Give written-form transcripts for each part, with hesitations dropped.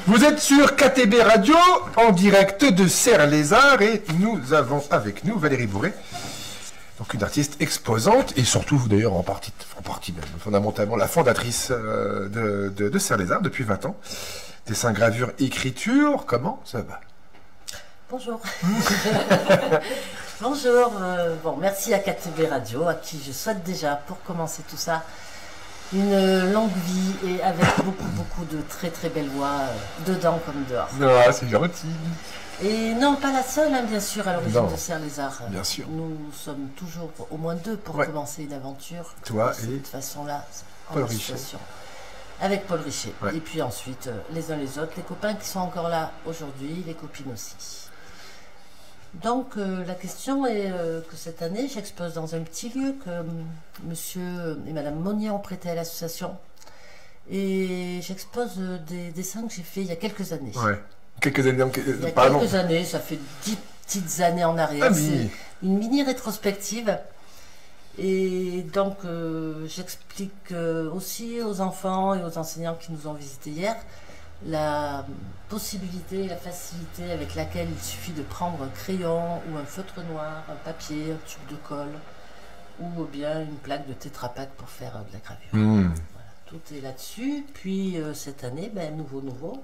Vous êtes sur KTB Radio, en direct de Serre-les-Arts, et nous avons avec nous Valérie Bourret, donc une artiste exposante, et surtout d'ailleurs en partie même, fondamentalement la fondatrice de Serre-les-Arts depuis 20 ans. Dessin, gravure, écriture, comment ça va? Bonjour. Bonjour. Bon, merci à KTB Radio, à qui je souhaite déjà, pour commencer tout ça, une longue vie et avec beaucoup de très belles voix, dedans comme dehors. Ah, c'est gentil. Et non, pas la seule, hein, bien sûr, à l'origine de Serre-les-Arts. Bien sûr. Nous sommes toujours au moins deux pour commencer une aventure. Toi de cette façon-là, Paul Richet. Avec Paul Richet. Ouais. Et puis ensuite, les uns les autres, les copains qui sont encore là aujourd'hui, les copines aussi. Donc la question est que cette année, j'expose dans un petit lieu que monsieur et madame Monnier ont prêté à l'association. Et j'expose des dessins que j'ai faits il y a quelques années. Ouais. Quelques années, il y a quelques années, ça fait 10 petites années en arrière. Ah, c'est une mini rétrospective. Et donc j'explique aussi aux enfants et aux enseignants qui nous ont visités hier la possibilité, la facilité avec laquelle il suffit de prendre un crayon ou un feutre noir, un papier, un tube de colle ou bien une plaque de Tetra Pak pour faire de la gravure. Voilà, tout est là-dessus. Puis cette année, nouveau,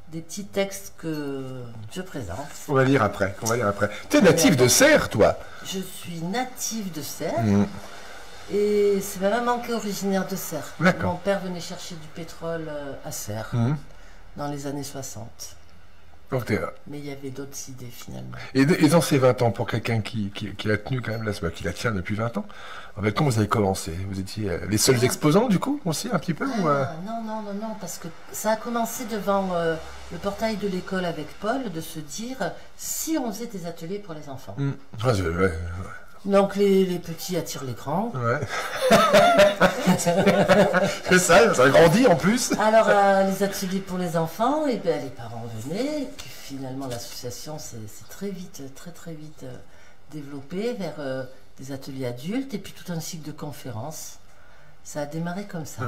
des petits textes que je présente. On va lire après. Tu es native de Serre, toi? Je suis native de Serre. Et c'est ma maman qui est originaire de Serre. Mon père venait chercher du pétrole à Serre dans les années 60. Donc mais il y avait d'autres idées finalement. Et dans ces 20 ans, pour quelqu'un qui l'a tenu quand même, là, qui la tient depuis 20 ans, en fait, comment vous avez commencé? Vous étiez les seuls exposants du coup, aussi un petit peu Non, parce que ça a commencé devant le portail de l'école avec Paul, de se dire, si on faisait des ateliers pour les enfants. Donc les petits attirent les grands. Ouais. C'est ça grandit en plus. Alors les ateliers pour les enfants, et les parents venaient, et puis finalement l'association s'est très vite développée vers des ateliers adultes, et puis tout un cycle de conférences. Ça a démarré comme ça.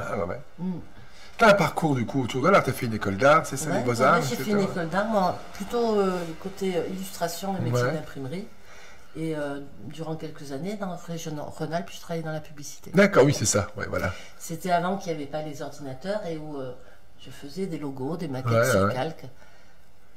T'as un parcours du coup autour de là, t'as fait une école d'art, c'est ça, les beaux-arts? J'ai fait une école d'art, moi plutôt le côté illustration et métier d'imprimerie. Et durant quelques années, dans la région Rhône-Alpes, je travaillais dans la publicité. D'accord, oui, c'est ça. Ouais, voilà. C'était avant qu'il n'y avait pas les ordinateurs et où je faisais des logos, des maquettes sur calque.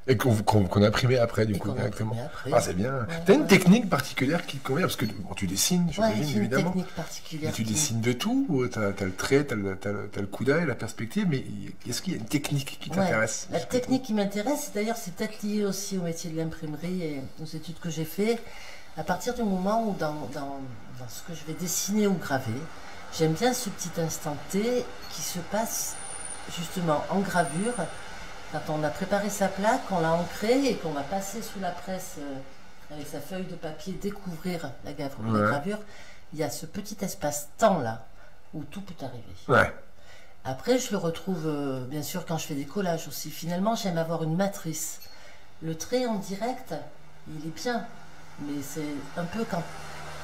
Et qu'on imprimait après, du coup, directement. Ah, c'est bien. T'as une technique particulière qui te convient? Parce que tu dessines, j'imagine, évidemment. Une technique particulière. Mais tu dessines de tout? Ou t'as le trait, t'as le coup d'œil, la perspective, mais est-ce qu'il y a une technique qui t'intéresse? La technique qui m'intéresse, d'ailleurs, c'est peut-être lié aussi au métier de l'imprimerie et aux études que j'ai fait. À partir du moment où dans ce que je vais dessiner ou graver, j'aime bien ce petit instant T qui se passe justement en gravure. Quand on a préparé sa plaque, on l'a ancrée et qu'on va passer sous la presse avec sa feuille de papier, découvrir la gravure, il y a ce petit espace-temps là où tout peut arriver. Après, je le retrouve bien sûr quand je fais des collages aussi. Finalement, j'aime avoir une matrice. Le trait en direct, il est bien. Mais c'est un peu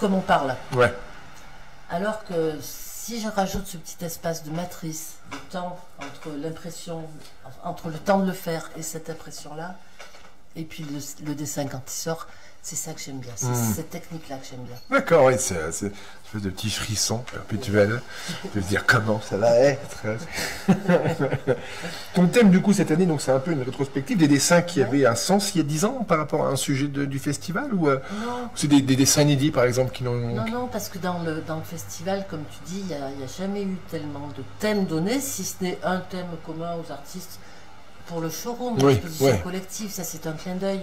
comme on parle. Alors que si je rajoute ce petit espace de matrice, de temps entre l'impression, entre le temps de le faire et cette impression-là, et puis le dessin quand il sort, c'est ça que j'aime bien. C'est cette technique-là que j'aime bien. D'accord, oui, c'est une espèce de petit frisson perpétuel de se dire comment ça va être. Ton thème, du coup, cette année, donc c'est un peu une rétrospective des dessins qui avaient un sens il y a 10 ans par rapport à un sujet du festival, ou c'est des dessins inédits, par exemple, qui n'ont... Non, parce que dans le festival, comme tu dis, il n'y a jamais eu tellement de thèmes donnés, si ce n'est un thème commun aux artistes pour le showroom, l'exposition collective, ça c'est un clin d'œil.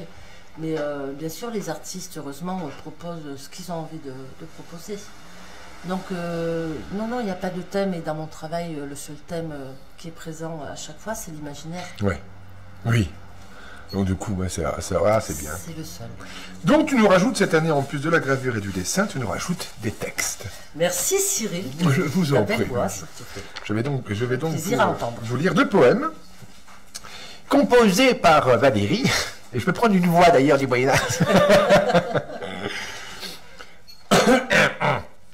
Mais bien sûr, les artistes, heureusement, proposent ce qu'ils ont envie de proposer. Donc, non, il n'y a pas de thème. Et dans mon travail, le seul thème qui est présent à chaque fois, c'est l'imaginaire. Oui. Donc, du coup, c'est bien. C'est le seul. Donc, tu nous rajoutes cette année, en plus de la gravure et du dessin, tu nous rajoutes des textes. Merci, Cyril. Je vous en prie. Je vais donc vous lire 2 poèmes composés par Valérie. Et je peux prendre une voix d'ailleurs du Moyen-Âge.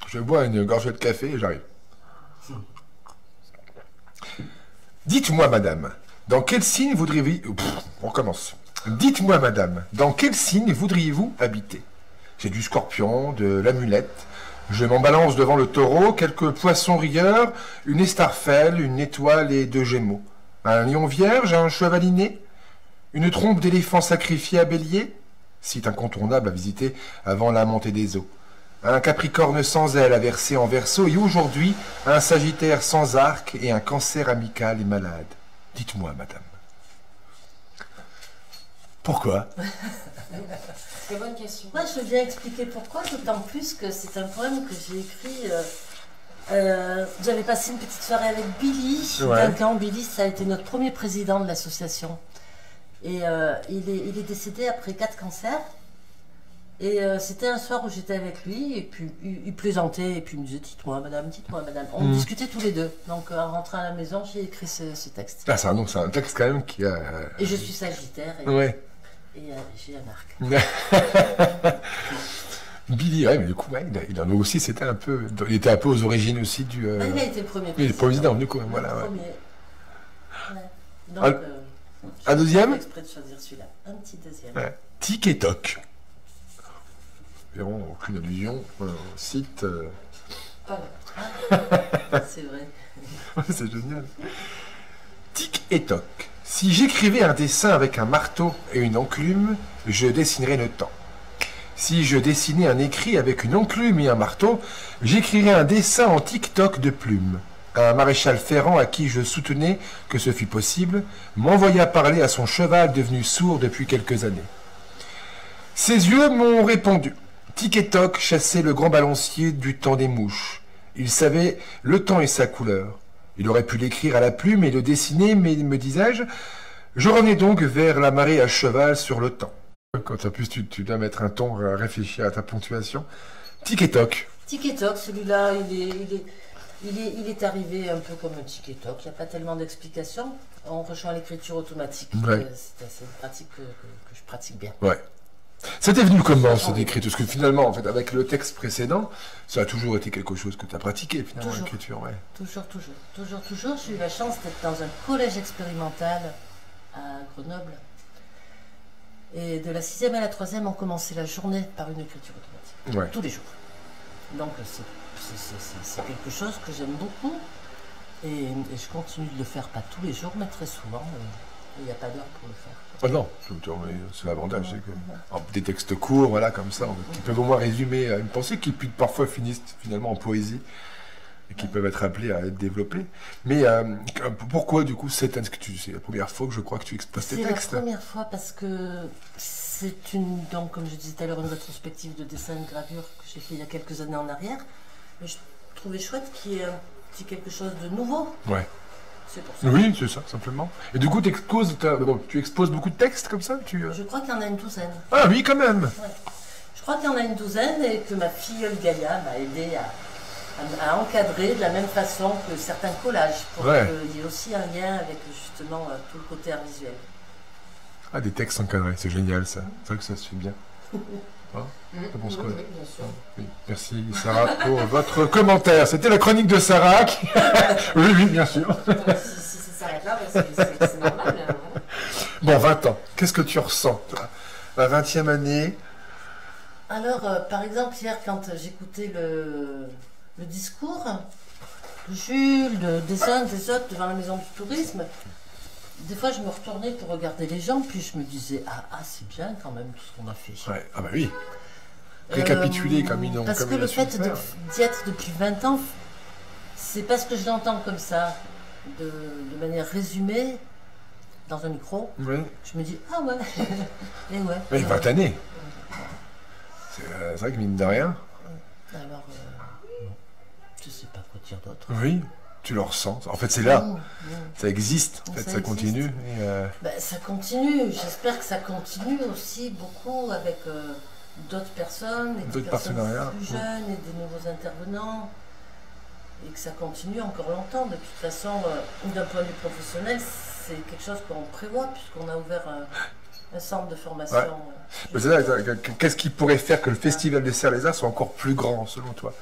Je bois une gorgée de café et j'arrive. Dites-moi, madame, Dans quel signe voudriez-vous... On recommence. Dites-moi, madame, dans quel signe voudriez-vous habiter? J'ai du scorpion, de l'amulette. Je m'en balance devant le taureau, quelques poissons rieurs, une estarfelle, une étoile et deux gémeaux. Un lion vierge, un chevalier, une trompe d'éléphant sacrifié à bélier, site incontournable à visiter avant la montée des eaux. Un capricorne sans aile à verser en verso, et aujourd'hui, un sagittaire sans arc et un cancer amical et malade. Dites-moi, madame. Pourquoi? C'est une bonne question. Moi, je viens expliquer pourquoi, d'autant plus que c'est un poème que j'ai écrit. J'avais passé une petite soirée avec Billy. Ouais. Duncan. Billy, ça a été notre premier président de l'association. Et il est décédé après 4 cancers. Et c'était un soir où j'étais avec lui, et puis il plaisantait, et puis il me disait dites-moi madame. On discutait tous les deux. Donc en rentrant à la maison, j'ai écrit ce texte. Ah, c'est un texte quand même qui a... Et je suis sagittaire, et, Ouais. et j'ai un arc. Billy, ouais, mais du coup, ouais, il en a aussi, c'était un peu... Il était un peu aux origines aussi du... Ah, il a été le premier Il est président, du coup, Le voilà. Ouais. premier. Ouais. Donc, Un- j'ai un deuxième fait exprès de choisir celui-là. Un petit deuxième. Ouais. Tic et toc. Verrons aucune allusion au site. Pas grave. C'est vrai. C'est génial. Tic et toc. Si j'écrivais un dessin avec un marteau et une enclume, je dessinerais le temps. Si je dessinais un écrit avec une enclume et un marteau, j'écrirais un dessin en tic-toc de plumes. Un maréchal ferrant à qui je soutenais que ce fût possible m'envoya parler à son cheval devenu sourd depuis quelques années. Ses yeux m'ont répondu. Tic et toc chassait le grand balancier du temps des mouches. Il savait le temps et sa couleur. Il aurait pu l'écrire à la plume et le dessiner, mais, me disais-je, je revenais donc vers la marée à cheval sur le temps. Quand en plus tu dois mettre un ton à réfléchir à ta ponctuation. Tic et toc. Tic et toc, celui-là, il est arrivé un peu comme un tic et toc. Il n'y a pas tellement d'explications. On rejoint l'écriture automatique. Ouais. C'est une pratique que je pratique bien. Ouais. C'était venu comment cette écriture? Parce que finalement, en fait, avec le texte précédent, ça a toujours été quelque chose que tu as pratiqué, finalement, Toujours. l'écriture, ouais. Toujours. J'ai eu la chance d'être dans un collège expérimental à Grenoble. Et de la 6e à la 3e, on commençait la journée par une écriture automatique. Ouais. Tous les jours. Donc c'est quelque chose que j'aime beaucoup. Et je continue de le faire, pas tous les jours, mais très souvent. Il n'y a pas d'heure pour le faire. Ah non, c'est l'avantage, c'est que des textes courts, voilà, comme ça, qui peuvent au moins résumer une pensée, qui parfois finissent finalement en poésie, et qui peuvent être appelés à être développés. Mais pourquoi, du coup, c'est la première fois que je crois que tu exposes tes textes? C'est la première fois parce que c'est donc, comme je disais tout à l'heure, une rétrospective de dessin et de gravure que j'ai fait il y a quelques années en arrière. Mais je trouvais chouette qu'il y ait quelque chose de nouveau. Ouais. C'est pour ça. Oui, c'est ça, simplement. Et du coup, tu exposes beaucoup de textes comme ça Je crois qu'il y en a une douzaine. Ah oui, quand même. Ouais. Je crois qu'il y en a une douzaine et que ma filleule Gaïa m'a aidé à encadrer de la même façon que certains collages pour Ouais. qu'il y ait aussi un lien avec justement tout le côté art visuel. Ah, des textes encadrés, c'est génial ça. C'est vrai que ça se fait bien. Hein? T'en penses quoi? Oui, bien sûr. Oui. Merci Sarah pour votre commentaire. C'était la chronique de Sarah. Oui, oui, bien sûr. Si ça s'arrête là, bah, c'est normal. Voilà. Bon, 20 ans. Qu'est-ce que tu ressens, toi? La 20e année. Alors, par exemple, hier, quand j'écoutais le discours de Jules, des uns, des autres, devant la maison du tourisme, des fois, je me retournais pour regarder les gens, puis je me disais, ah c'est bien quand même tout ce qu'on a fait. Ouais. Ah bah oui. Récapituler comme ils ont Parce comme que il a le su fait faire. d'y être depuis 20 ans, c'est parce que je l'entends comme ça, de manière résumée, dans un micro, Oui. je me dis, ah ouais, et ouais. Mais 20 années. C'est vrai que mine de rien. Alors, je sais pas quoi dire d'autre. Oui. Tu le ressens. En fait, c'est là. Non. Ça existe. En fait, Ça ça existe. continue. Et, Ben, ça continue, j'espère que ça continue aussi beaucoup avec d'autres personnes, et des D'autres personnes partenariats. plus jeunes et des nouveaux intervenants, et que ça continue encore longtemps. De toute façon, d'un point de vue professionnel, c'est quelque chose qu'on prévoit puisqu'on a ouvert un centre de formation. Ouais. Mais c'est là, qu'est-ce qui pourrait faire que le Festival des Serres-les-Arts soit encore plus grand, selon toi?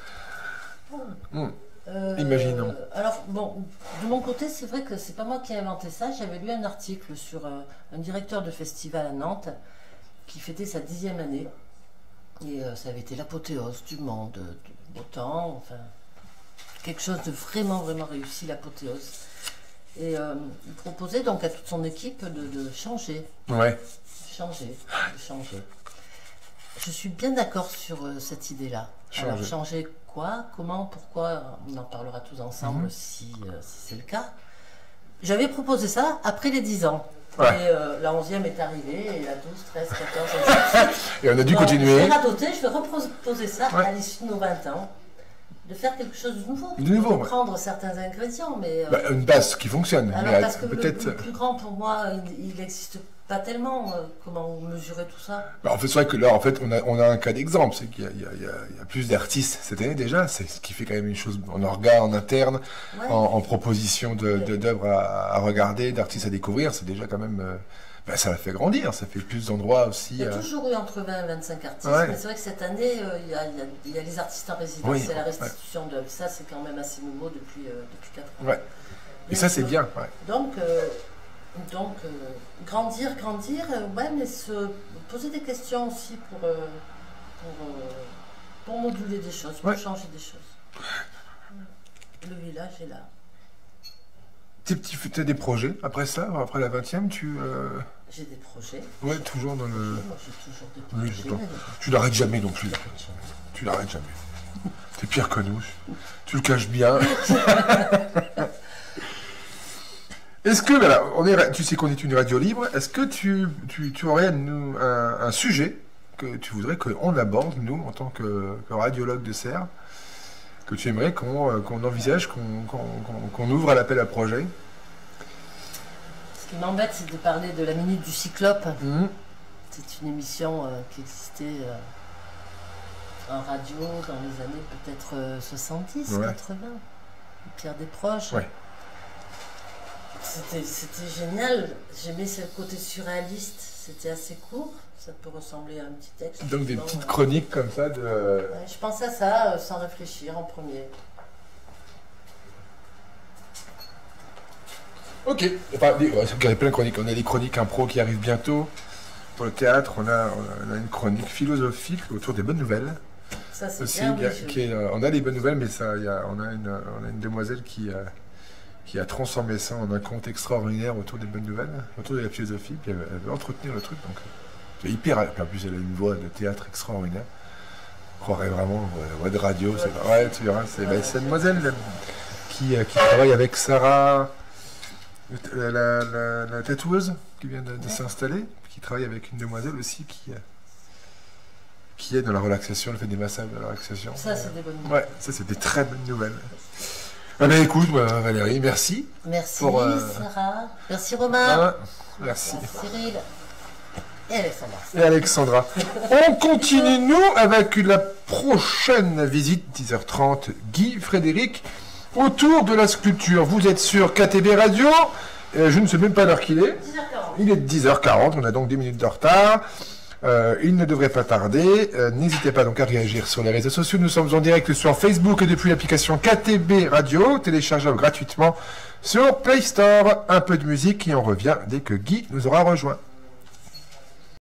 Imaginons. Alors, bon, de mon côté, c'est vrai que c'est pas moi qui ai inventé ça. J'avais lu un article sur un directeur de festival à Nantes qui fêtait sa 10e année. Et ça avait été l'apothéose du monde, du beau temps, enfin, quelque chose de vraiment, vraiment réussi, l'apothéose. Et il proposait donc à toute son équipe de changer. Ouais. Changer. Je suis bien d'accord sur cette idée-là. Alors, changer quoi, comment, pourquoi, on en parlera tous ensemble si c'est le cas. J'avais proposé ça après les 10 ans. Ouais. Et la 11e est arrivée, et la 12, 13, 14, et ainsi de suite. Et on a dû Donc, continuer. Je vais radoter, je vais reproposer ça à l'issue de nos 20 ans. De faire quelque chose de nouveau. De nouveau, de prendre certains ingrédients, mais... une base qui fonctionne. Alors, mais parce que peut-être... le plus grand, pour moi, il n'existe pas tellement. Comment mesurer tout ça? En fait, c'est vrai que là, en fait, on a un cas d'exemple. C'est qu'il y a plus d'artistes cette année déjà. C'est ce qui fait quand même une chose en orga, en interne, Ouais. en proposition d'œuvres à regarder, d'artistes à découvrir. C'est déjà quand même... ça la fait grandir. Ça fait plus d'endroits aussi. Il y a toujours eu entre 20 et 25 artistes, Ouais. mais c'est vrai que cette année, il y a les artistes en résidence, Oui, c'est la restitution d'œuvres. Ça, c'est quand même assez nouveau depuis 4 ans. Ouais. Et ça, c'est bien. Ouais. Donc, grandir, ouais, mais se poser des questions aussi pour moduler des choses, pour Ouais. changer des choses. Le village est là. T'as des projets après ça, après la 20e, J'ai des projets. Ouais, toujours dans le... Moi, j'ai toujours des Oui, projets. j'entends. Tu l'arrêtes jamais non plus. Tu l'arrêtes jamais. T'es pire que nous. Tu le caches bien. Est-ce que, voilà, tu sais qu'on est une radio libre, est-ce que tu aurais un sujet que tu voudrais qu'on aborde, nous, en tant que radiologue de Serres, que tu aimerais qu'on envisage, qu'on ouvre à l'appel à projet? Ce qui m'embête, c'est de parler de la Minute du Cyclope. Mhm. C'est une émission qui existait en radio dans les années peut-être 70, Ouais. 80. Pierre Desproges. Ouais. C'était génial. J'aimais ce côté surréaliste. C'était assez court. Ça peut ressembler à un petit texte. Donc des Sinon, petites chroniques comme ça de... ouais, je pense à ça sans réfléchir en premier. Ok. Enfin, il y a plein de chroniques. On a des chroniques impro qui arrivent bientôt. Pour le théâtre, on a une chronique philosophique autour des bonnes nouvelles. Ça, c'est Aussi, bien. on a des bonnes nouvelles, mais on a une demoiselle qui a transformé ça en un conte extraordinaire autour des bonnes nouvelles, autour de la philosophie, puis elle veut entretenir le truc. Donc, c'est hyper... En plus, elle a une voix de théâtre extraordinaire. On croirait vraiment la voix de radio. Ouais, tu verras. C'est une demoiselle qui travaille avec Sarah, la tatoueuse, qui vient de s'installer, qui travaille avec une demoiselle aussi qui est dans la relaxation, elle fait des massages de la relaxation. Ça, c'est des bonnes nouvelles. Ouais, ça c'est des très bonnes nouvelles. Écoute, Valérie, merci. Merci Pour, Sarah. Merci Romain. Merci. Cyril. Et Alexandra. Et Alexandra. On continue, nous, avec la prochaine visite, 10h30, Guy Frédéric, autour de la sculpture. Vous êtes sur KTB Radio. Je ne sais même pas l'heure qu'il est. 10h40. Il est 10h40, on a donc 10 minutes de retard. Il ne devrait pas tarder. N'hésitez pas donc à réagir sur les réseaux sociaux. Nous sommes en direct sur Facebook et depuis l'application KTB Radio, téléchargeable gratuitement sur Play Store. Un peu de musique et on revient dès que Guy nous aura rejoint.